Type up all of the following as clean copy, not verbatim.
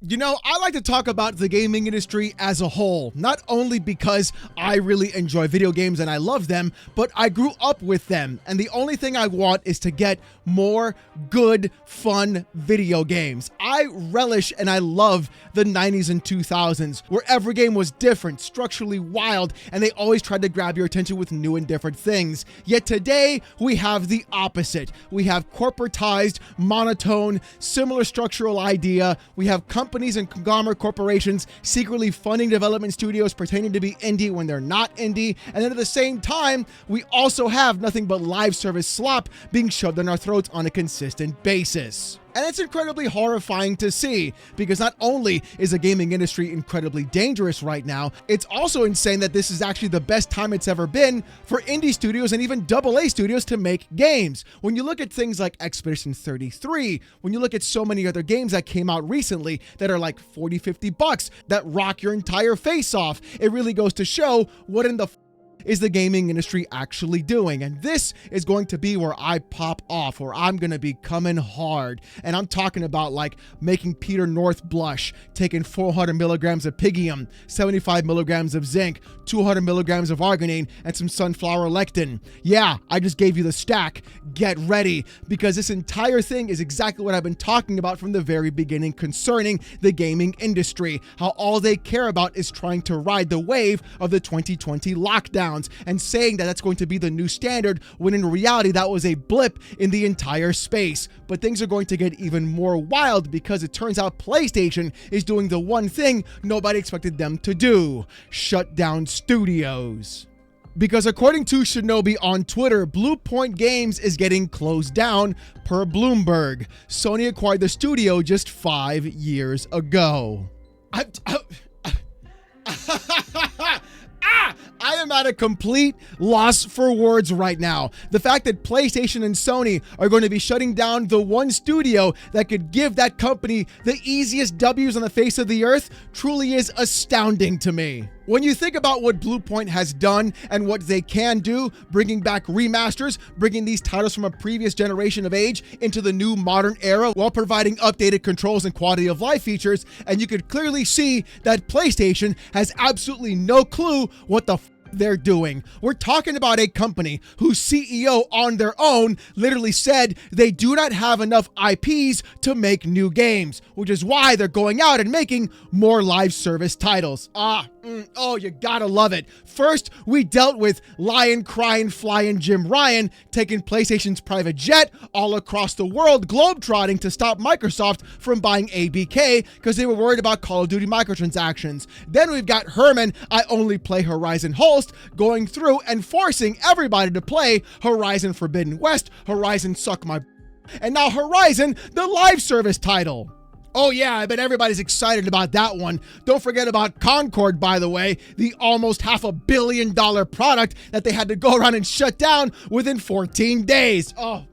You know, I like to talk about the gaming industry as a whole, not only because I really enjoy video games and I love them, but I grew up with them. And the only thing I want is to get more good, fun video games. I relish and I love the 90s and 2000s, where every game was different, structurally wild, and they always tried to grab your attention with new and different things. Yet today, we have the opposite. We have corporatized, monotone, similar structural idea. We have companies and conglomerate corporations secretly funding development studios pretending to be indie when they're not indie. And then at the same time, we also have nothing but live service slop being shoved in our throats on a consistent basis. And it's incredibly horrifying to see, because not only is the gaming industry incredibly dangerous right now, it's also insane that this is actually the best time it's ever been for indie studios and even AA studios to make games. When you look at things like Expedition 33, when you look at so many other games that came out recently that are like 40, 50 bucks that rock your entire face off, it really goes to show what in the is the gaming industry actually doing. And this is going to be where I pop off, where I'm going to be coming hard. And I'm talking about like making Peter North blush, taking 400 milligrams of Pygium, 75 milligrams of zinc, 200 milligrams of arginine, and some sunflower lectin. Yeah, I just gave you the stack. Get ready, because this entire thing is exactly what I've been talking about from the very beginning concerning the gaming industry. How all they care about is trying to ride the wave of the 2020 lockdown. And saying that that's going to be the new standard, when in reality that was a blip in the entire space. But things are going to get even more wild, because it turns out PlayStation is doing the one thing nobody expected them to do: shut down studios. Because according to Shinobi on Twitter, Bluepoint Games is getting closed down per Bloomberg. Sony acquired the studio just 5 years ago. I am at a complete loss for words right now. The fact that PlayStation and Sony are going to be shutting down the one studio that could give that company the easiest W's on the face of the earth truly is astounding to me. When you think about what Bluepoint has done and what they can do, bringing back remasters, bringing these titles from a previous generation of age into the new modern era while providing updated controls and quality of life features, and you could clearly see that PlayStation has absolutely no clue what the they're doing. We're talking about a company whose CEO on their own literally said they do not have enough IPs to make new games, which is why they're going out and making more live service titles. Oh, you gotta love it. First, we dealt with lion crying, flying Jim Ryan taking PlayStation's private jet all across the world, globetrotting to stop Microsoft from buying ABK because they were worried about Call of Duty microtransactions. Then we've got Herman, I only play Horizon Holst, going through and forcing everybody to play Horizon Forbidden West, Horizon Suck My, and now Horizon, the live service title. Oh yeah, I bet everybody's excited about that one. Don't forget about Concord, by the way, the almost $500 million product that they had to go around and shut down within 14 days. Oh,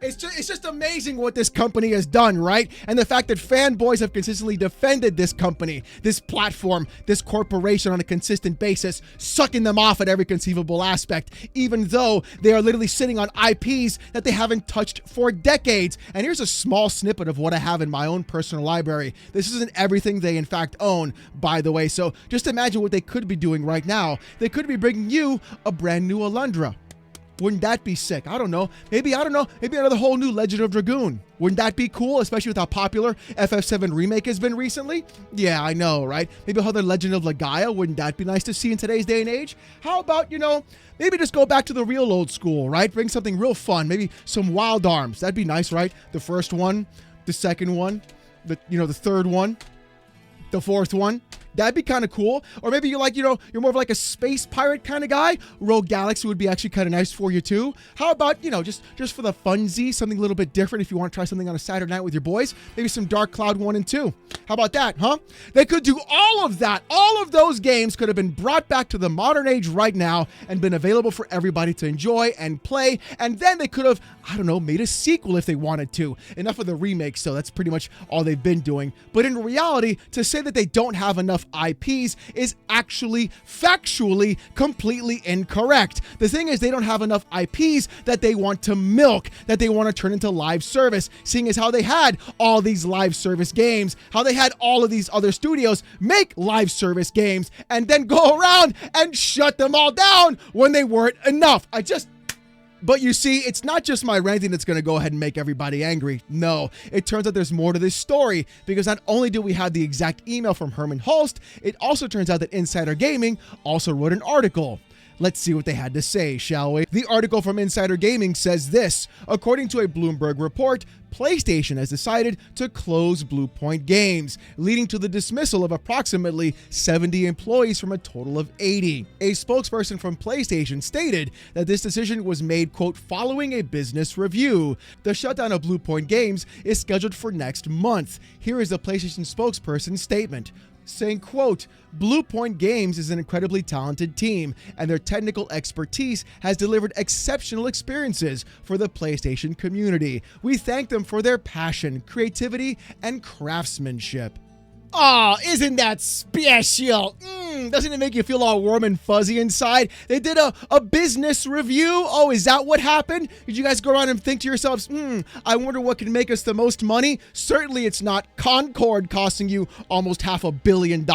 it's just amazing what this company has done, right? And the fact that fanboys have consistently defended this company, this platform, this corporation on a consistent basis, sucking them off at every conceivable aspect, even though they are literally sitting on IPs that they haven't touched for decades. And here's a small snippet of what I have in my own personal library. This isn't everything they in fact own, by the way. So just imagine what they could be doing right now. They could be bringing you a brand new Alundra. Wouldn't that be sick? I don't know. Maybe another whole new Legend of Dragoon. Wouldn't that be cool, especially with how popular FF7 Remake has been recently? Yeah, I know, right? Maybe another Legend of Legaia. Wouldn't that be nice to see in today's day and age? How about, maybe just go back to the real old school, right? Bring something real fun. Maybe some Wild Arms. That'd be nice, right? The first one, the second one, the third one, the fourth one. That'd be kind of cool. Or maybe you're more of like a space pirate kind of guy. Rogue Galaxy would be actually kind of nice for you too. How about, just for the funsies, something a little bit different if you want to try something on a Saturday night with your boys. Maybe some Dark Cloud 1 and 2. How about that, huh? They could do all of that. All of those games could have been brought back to the modern age right now and been available for everybody to enjoy and play. And then they could have, made a sequel if they wanted to. Enough of the remakes, so that's pretty much all they've been doing. But in reality, to say that they don't have enough IPs is actually factually completely incorrect. The thing is, they don't have enough IPs that they want to milk, that they want to turn into live service, seeing as how they had all these live service games, how they had all of these other studios make live service games and then go around and shut them all down when they weren't enough. But you see, it's not just my ranting that's going to go ahead and make everybody angry. No, it turns out there's more to this story, because not only do we have the exact email from Hermen Hulst, it also turns out that Insider Gaming also wrote an article. Let's see what they had to say, shall we? The article from Insider Gaming says this: according to a Bloomberg report, PlayStation has decided to close Bluepoint Games, leading to the dismissal of approximately 70 employees from a total of 80. A spokesperson from PlayStation stated that this decision was made, quote, following a business review. The shutdown of Bluepoint Games is scheduled for next month. Here is the PlayStation spokesperson's statement, saying, quote, Bluepoint Games is an incredibly talented team, and their technical expertise has delivered exceptional experiences for the PlayStation community. We thank them for their passion, creativity, and craftsmanship. Oh, isn't that special? Doesn't it make you feel all warm and fuzzy inside? They did a business review. Oh, is that what happened? Did you guys go around and think to yourselves, I wonder what can make us the most money? Certainly it's not Concord costing you almost $500 million.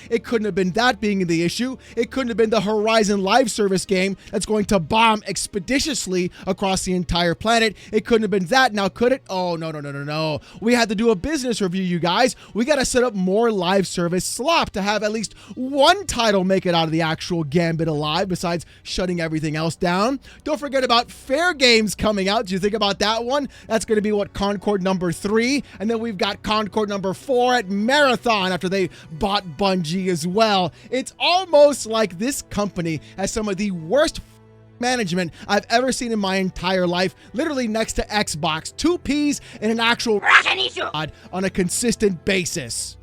It couldn't have been that being the issue. It couldn't have been the Horizon live service game that's going to bomb expeditiously across the entire planet. It couldn't have been that, now could it? Oh, no. We had to do a business review, you guys. We got to set up more live service slop to have at least one title make it out of the actual gambit alive besides shutting everything else down. Don't forget about Fair Games coming out. Did you think about that one? That's going to be Concord number 3, and then we've got Concord number 4 at Marathon after they bought Bungie as well. It's almost like this company has some of the worst management I've ever seen in my entire life, literally next to Xbox. 2 Ps in an actual on a consistent basis.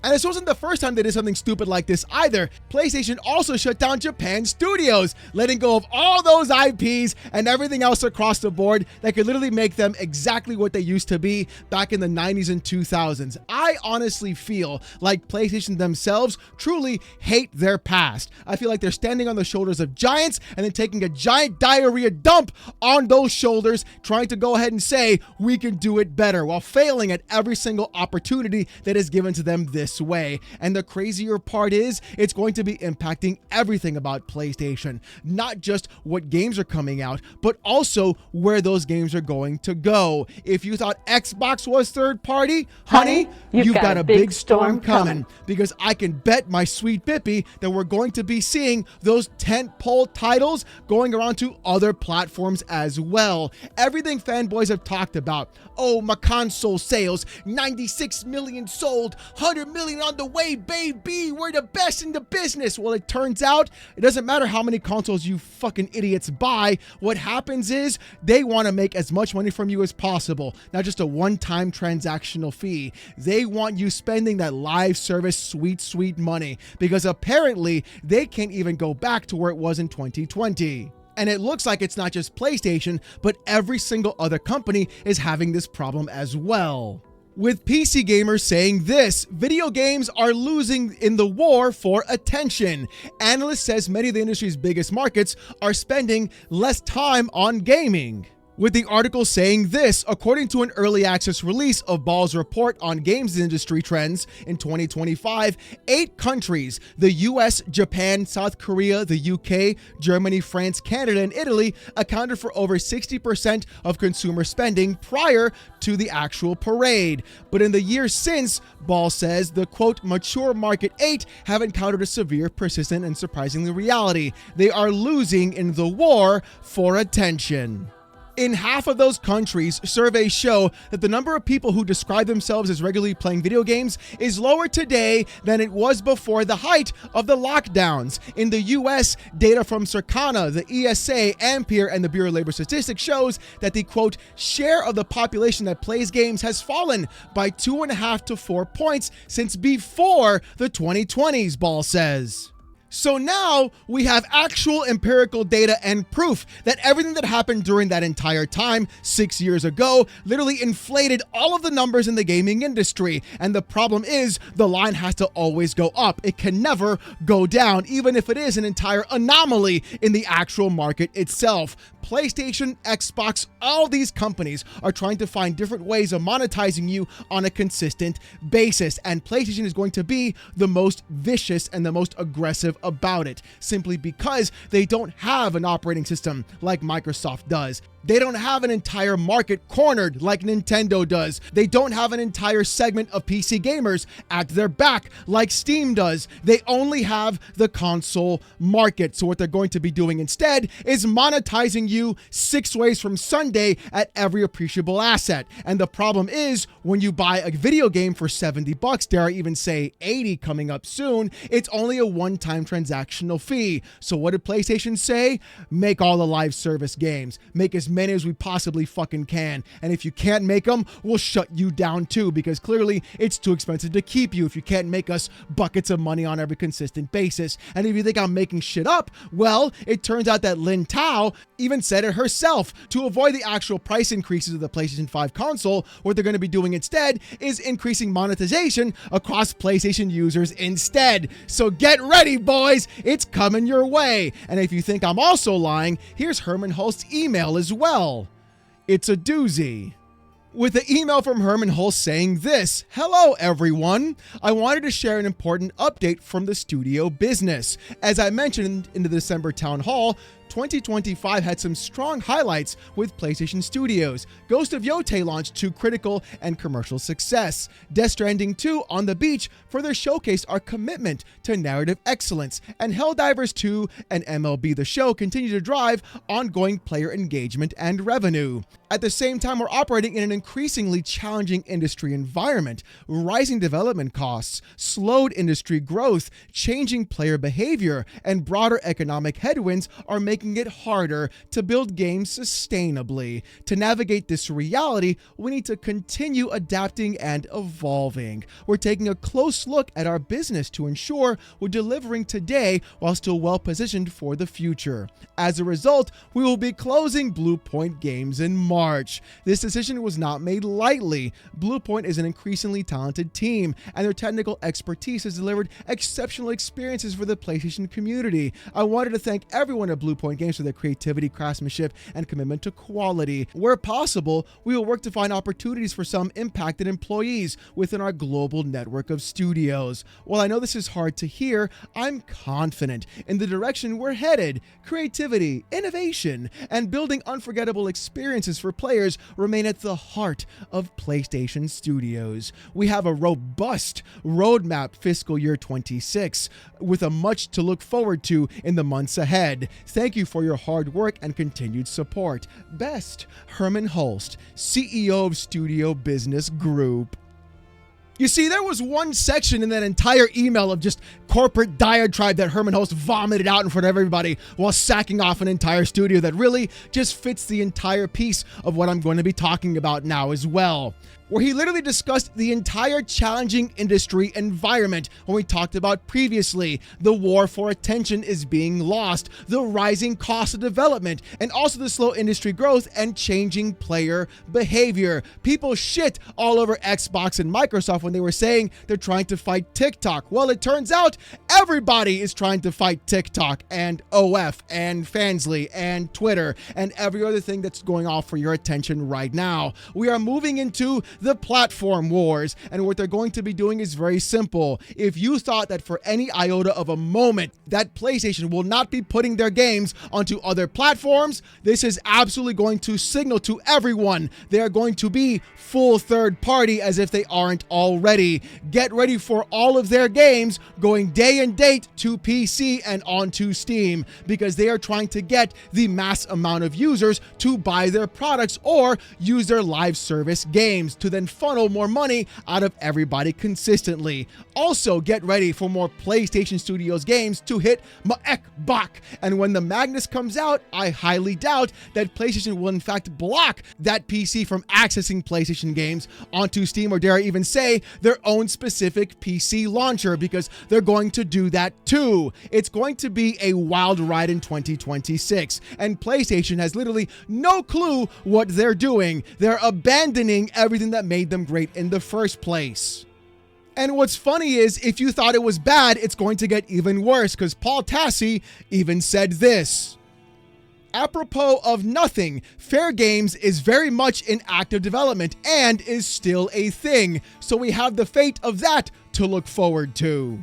And this wasn't the first time they did something stupid like this either. PlayStation also shut down Japan Studios, letting go of all those IPs and everything else across the board that could literally make them exactly what they used to be back in the 90s and 2000s. I honestly feel like PlayStation themselves truly hate their past. I feel like they're standing on the shoulders of giants and then taking a giant diarrhea dump on those shoulders, trying to go ahead and say, we can do it better, while failing at every single opportunity that is given to them this way. And the crazier part is, it's going to be impacting everything about PlayStation, not just what games are coming out, but also where those games are going to go. If you thought Xbox was third party, honey, you've got a big storm coming, because I can bet my sweet Bippy that we're going to be seeing those tentpole titles going around to other platforms as well. Everything fanboys have talked about. Oh, my console sales, 96 million sold, 100 million on the way, baby. We're the best in the business. Well, it turns out it doesn't matter how many consoles you fucking idiots buy. What happens is they want to make as much money from you as possible, not just a one-time transactional fee. They want you spending that live service sweet money, because apparently they can't even go back to where it was in 2020. And it looks like it's not just PlayStation, but every single other company is having this problem as well. With PC gamers saying this: video games are losing in the war for attention. Analyst says many of the industry's biggest markets are spending less time on gaming. With the article saying this: according to an early access release of Ball's report on games industry trends in 2025, 8 countries, the US, Japan, South Korea, the UK, Germany, France, Canada, and Italy, accounted for over 60% of consumer spending prior to the actual parade. But in the years since, Ball says, the quote, mature market 8 have encountered a severe, persistent, and surprisingly reality. They are losing in the war for attention. In half of those countries, surveys show that the number of people who describe themselves as regularly playing video games is lower today than it was before the height of the lockdowns. In the US, data from Circana, the ESA, Ampere, and the Bureau of Labor Statistics shows that the, quote, share of the population that plays games has fallen by 2.5 to 4 points since before the 2020s, Ball says. So now we have actual empirical data and proof that everything that happened during that entire time, 6 years ago, literally inflated all of the numbers in the gaming industry. And the problem is the line has to always go up. It can never go down, even if it is an entire anomaly in the actual market itself. PlayStation, Xbox, all these companies are trying to find different ways of monetizing you on a consistent basis. And PlayStation is going to be the most vicious and the most aggressive about it, simply because they don't have an operating system like Microsoft does. They don't have an entire market cornered like Nintendo does. They don't have an entire segment of PC gamers at their back like Steam does. They only have the console market. So what they're going to be doing instead is monetizing you 6 ways from Sunday at every appreciable asset. And the problem is when you buy a video game for $70, dare I even say 80 coming up soon, it's only a one-time transactional fee. So what did PlayStation say? Make all the live service games. Make as many as we possibly fucking can. And if you can't make them, we'll shut you down too, because clearly it's too expensive to keep you if you can't make us buckets of money on every consistent basis. And if you think I'm making shit up, well, it turns out that Lin Tao even said it herself. To avoid the actual price increases of the PlayStation 5 console, what they're going to be doing instead is increasing monetization across PlayStation users instead. So get ready, boys. It's coming your way. And if you think I'm also lying, here's Hermen Hulst's email as well. It's a doozy. With the email from Hermen Hulst saying this: "Hello everyone, I wanted to share an important update from the studio business. As I mentioned in the December town hall, 2025 had some strong highlights with PlayStation Studios. Ghost of Yotei launched to critical and commercial success. Death Stranding 2 on the Beach further showcased our commitment to narrative excellence, and Helldivers 2 and MLB The Show continue to drive ongoing player engagement and revenue. At the same time, we're operating in an increasingly challenging industry environment. Rising development costs, slowed industry growth, changing player behavior, and broader economic headwinds are making it harder to build games sustainably. To navigate this reality, we need to continue adapting and evolving. We're taking a close look at our business to ensure we're delivering today while still well positioned for the future. As a result, we will be closing Bluepoint Games in March. This decision was not made lightly. Bluepoint is an increasingly talented team, and their technical expertise has delivered exceptional experiences for the PlayStation community. I wanted to thank everyone at Bluepoint Games for their creativity, craftsmanship, and commitment to quality. Where possible, we will work to find opportunities for some impacted employees within our global network of studios. While I know this is hard to hear, I'm confident in the direction we're headed. Creativity, innovation, and building unforgettable experiences for players remain at the heart of PlayStation Studios. We have a robust roadmap fiscal year 26 with a much to look forward to in the months ahead. Thank you for your hard work and continued support. Best, Hermen Hulst, CEO of Studio Business Group." You see, there was one section in that entire email of just corporate diatribe that Hermen Hulst vomited out in front of everybody while sacking off an entire studio that really just fits the entire piece of what I'm going to be talking about now as well, where he literally discussed the entire challenging industry environment when we talked about previously. The war for attention is being lost, the rising cost of development, and also the slow industry growth and changing player behavior. People shit all over Xbox and Microsoft when they were saying they're trying to fight TikTok. Well, it turns out everybody is trying to fight TikTok and OF and Fansly and Twitter and every other thing that's going off for your attention right now. We are moving into the platform wars, and what they're going to be doing is very simple. If you thought that for any iota of a moment that PlayStation will not be putting their games onto other platforms, this is absolutely going to signal to everyone they are going to be full third party as if they aren't already. Get ready for all of their games going day and date to PC and onto Steam, because they are trying to get the mass amount of users to buy their products or use their live service games. To to then funnel more money out of everybody consistently. Also, get ready for more PlayStation Studios games to hit Xbox. And when the Magnus comes out, I highly doubt that PlayStation will in fact block that PC from accessing PlayStation games onto Steam, or dare I even say their own specific PC launcher, because they're going to do that too. It's going to be a wild ride in 2026, and PlayStation has literally no clue what they're doing. They're abandoning everything that made them great in the first place. And what's funny is, if you thought it was bad, it's going to get even worse, because Paul Tassi even said this. Apropos of nothing, Fair Games is very much in active development and is still a thing, so we have the fate of that to look forward to.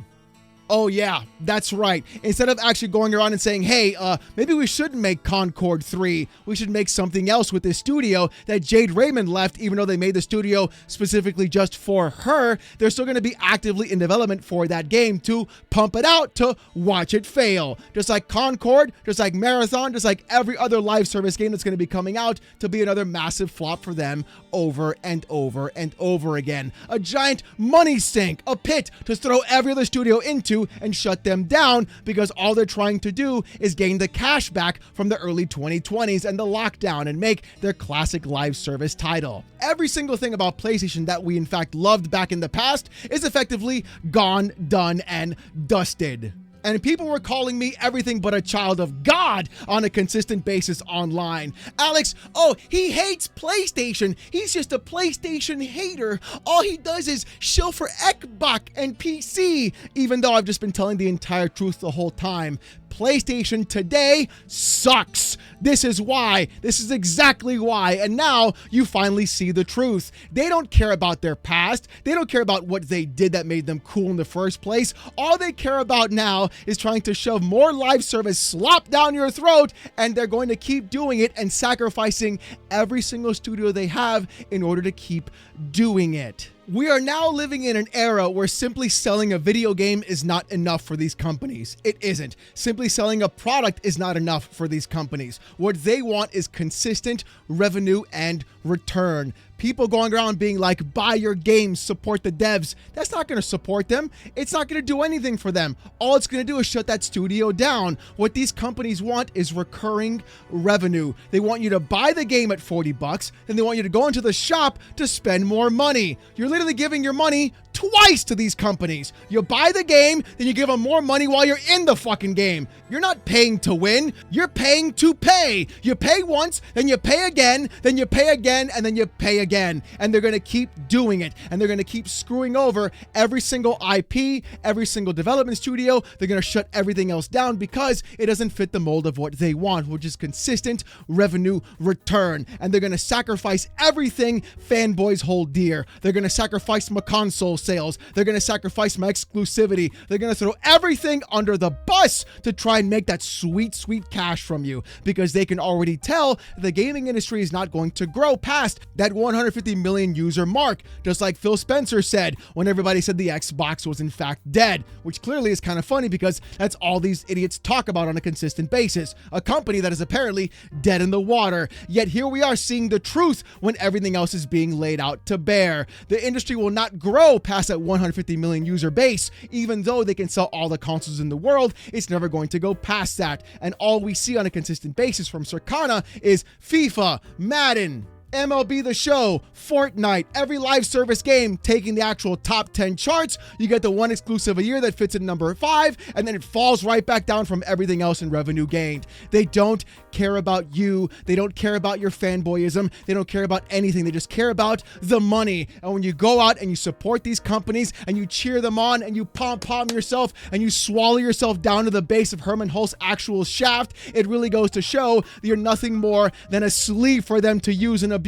Oh yeah, that's right. Instead of actually going around and saying, hey, maybe we shouldn't make Concord 3. We should make something else with this studio that Jade Raymond left, even though they made the studio specifically just for her. They're still going to be actively in development for that game to pump it out, to watch it fail. Just like Concord, just like Marathon, just like every other live service game that's going to be coming out to be another massive flop for them over and over and over again. A giant money sink, a pit to throw every other studio into and shut them down, because all they're trying to do is gain the cash back from the early 2020s and the lockdown and make their classic live service title. Every single thing about PlayStation that we in fact loved back in the past is effectively gone, done, and dusted. And people were calling me everything but a child of God on a consistent basis online. Alex, oh, he hates PlayStation. He's just a PlayStation hater. All he does is shill for Xbox and PC, even though I've just been telling the entire truth the whole time. PlayStation today sucks. This is why. This is exactly why. And now you finally see the truth. They don't care about their past. They don't care about what they did that made them cool in the first place. All they care about now is trying to shove more live service slop down your throat, and they're going to keep doing it and sacrificing every single studio they have in order to keep doing it. We are now living in an era where simply selling a video game is not enough for these companies. It isn't. Simply selling a product is not enough for these companies. What they want is consistent revenue and return. People going around being like, buy your games, support the devs. That's not going to support them. It's not going to do anything for them. All it's going to do is shut that studio down. What these companies want is recurring revenue. They want you to buy the game at $40, and they want you to go into the shop to spend more money. You're literally giving your money twice to these companies. You buy the game, then you give them more money while you're in the fucking game. You're not paying to win. You're paying to pay. You pay once, then you pay again, then you pay again, and then you pay again. And they're going to keep doing it. And they're going to keep screwing over every single IP, every single development studio. They're going to shut everything else down because it doesn't fit the mold of what they want, which is consistent revenue return. And they're going to sacrifice everything fanboys hold dear. They're going to sacrifice my console sales. They're going to sacrifice my exclusivity. They're going to throw everything under the bus to try and make that sweet, sweet cash from you, because they can already tell the gaming industry is not going to grow past that 150 million user mark, just like Phil Spencer said when everybody said the Xbox was in fact dead, which clearly is kind of funny because that's all these idiots talk about on a consistent basis. A company that is apparently dead in the water. Yet here we are seeing the truth when everything else is being laid out to bear. The industry will not grow past that 150 million user base. Even though they can sell all the consoles in the world, it's never going to go past that. And all we see on a consistent basis from Circana is FIFA, Madden, MLB The Show, Fortnite, every live service game taking the actual top 10 charts. You get the one exclusive a year that fits at number 5, and then it falls right back down from everything else in revenue gained. They don't care about you. They don't care about your fanboyism. They don't care about anything. They just care about the money. And when you go out and you support these companies and you cheer them on and you pom-pom yourself and you swallow yourself down to the base of Herman Hulst's actual shaft, it really goes to show that you're nothing more than a sleeve for them to use and abuse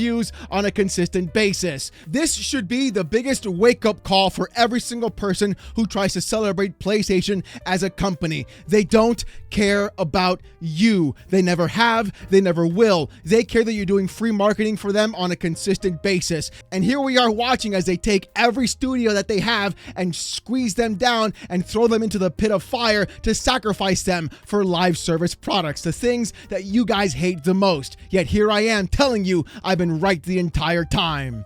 on a consistent basis. This should be the biggest wake-up call for every single person who tries to celebrate PlayStation as a company. They don't care about you. They never have. They never will. They care that you're doing free marketing for them on a consistent basis. And here we are watching as they take every studio that they have and squeeze them down and throw them into the pit of fire to sacrifice them for live service products, the things that you guys hate the most. Yet here I am telling you I've been right the entire time.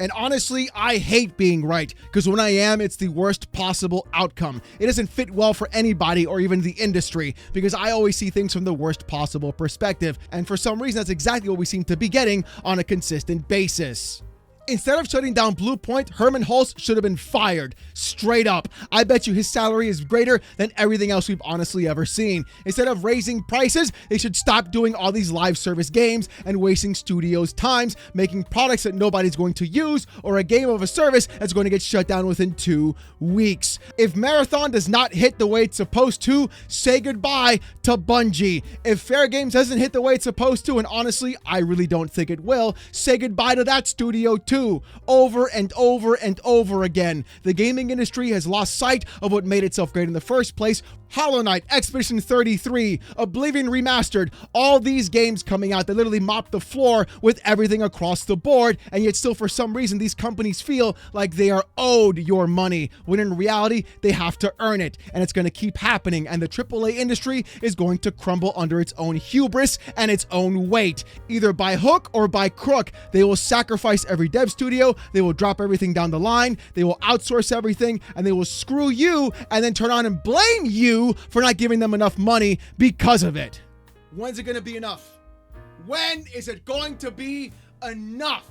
And honestly, I hate being right, because when I am, it's the worst possible outcome. It doesn't fit well for anybody or even the industry, because I always see things from the worst possible perspective. And for some reason, that's exactly what we seem to be getting on a consistent basis. Instead of shutting down Blue Point, Hermen Hulst should have been fired. Straight up. I bet you his salary is greater than everything else we've honestly ever seen. Instead of raising prices, they should stop doing all these live service games and wasting studios' times, making products that nobody's going to use, or a game of a service that's going to get shut down within 2 weeks. If Marathon does not hit the way it's supposed to, say goodbye to Bungie. If Fair Games doesn't hit the way it's supposed to, and honestly, I really don't think it will, say goodbye to that studio too. Over and over and over again. The gaming industry has lost sight of what made itself great in the first place. Hollow Knight, Expedition 33, Oblivion Remastered, all these games coming out that literally mop the floor with everything across the board, and yet still for some reason these companies feel like they are owed your money, when in reality they have to earn it, and it's going to keep happening, and the AAA industry is going to crumble under its own hubris and its own weight. Either by hook or by crook, they will sacrifice every dev studio, they will drop everything down the line, they will outsource everything, and they will screw you and then turn on and blame you for not giving them enough money because of it. When's it going to be enough? When is it going to be enough?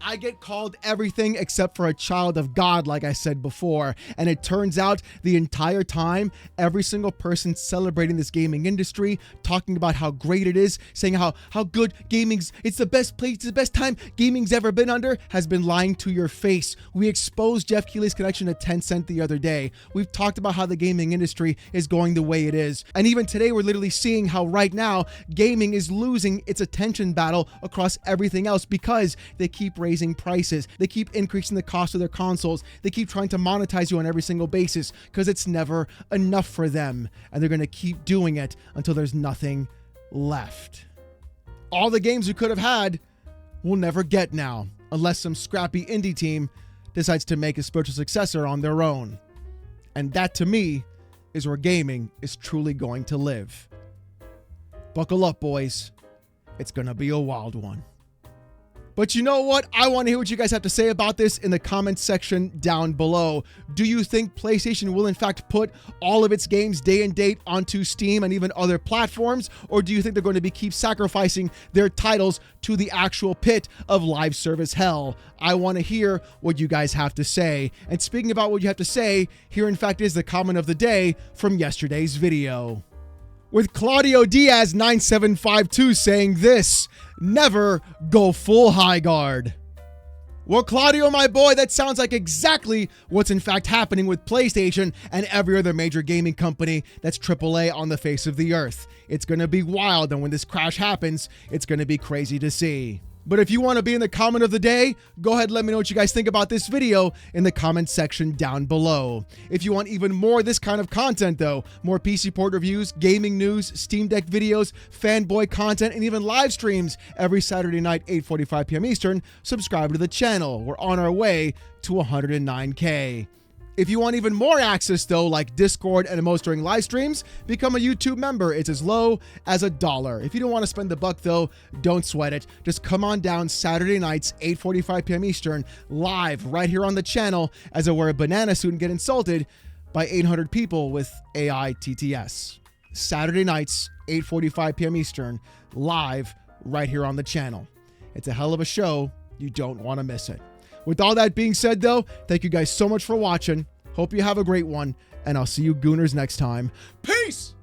I get called everything except for a child of God, like I said before. And it turns out the entire time, every single person celebrating this gaming industry, talking about how great it is, saying how good it's the best place, it's the best time gaming's ever been under, has been lying to your face. We exposed Jeff Keighley's connection to Tencent the other day. We've talked about how the gaming industry is going the way it is. And even today, we're literally seeing how right now, gaming is losing its attention battle across everything else because they keep raising prices. They keep increasing the cost of their consoles. They keep trying to monetize you on every single basis because it's never enough for them. And they're going to keep doing it until there's nothing left. All the games we could have had, we'll never get now, unless some scrappy indie team decides to make a spiritual successor on their own. And that, to me, is where gaming is truly going to live. Buckle up, boys. It's going to be a wild one. But you know what? I want to hear what you guys have to say about this in the comments section down below. Do you think PlayStation will in fact put all of its games day and date onto Steam and even other platforms? Or do you think they're going to keep sacrificing their titles to the actual pit of live service hell? I want to hear what you guys have to say. And speaking about what you have to say, here in fact is the comment of the day from yesterday's video. With Claudio Diaz 9752 saying this: never go full high guard. Well, Claudio, my boy, that sounds like exactly what's in fact happening with PlayStation and every other major gaming company that's AAA on the face of the earth. It's going to be wild, and when this crash happens, it's going to be crazy to see. But if you want to be in the comment of the day, go ahead and let me know what you guys think about this video in the comment section down below. If you want even more of this kind of content though, more PC port reviews, gaming news, Steam Deck videos, fanboy content, and even live streams every Saturday night, 8:45 p.m. Eastern, subscribe to the channel. We're on our way to 109K. If you want even more access though, like Discord and emotes during live streams, become a YouTube member. It's as low as $1. If you don't want to spend the buck though, don't sweat it. Just come on down Saturday nights, 8:45 p.m. Eastern, live right here on the channel as I wear a banana suit and get insulted by 800 people with AI TTS. Saturday nights, 8:45 p.m. Eastern, live right here on the channel. It's a hell of a show. You don't want to miss it. With all that being said, though, thank you guys so much for watching. Hope you have a great one, and I'll see you gooners next time. Peace!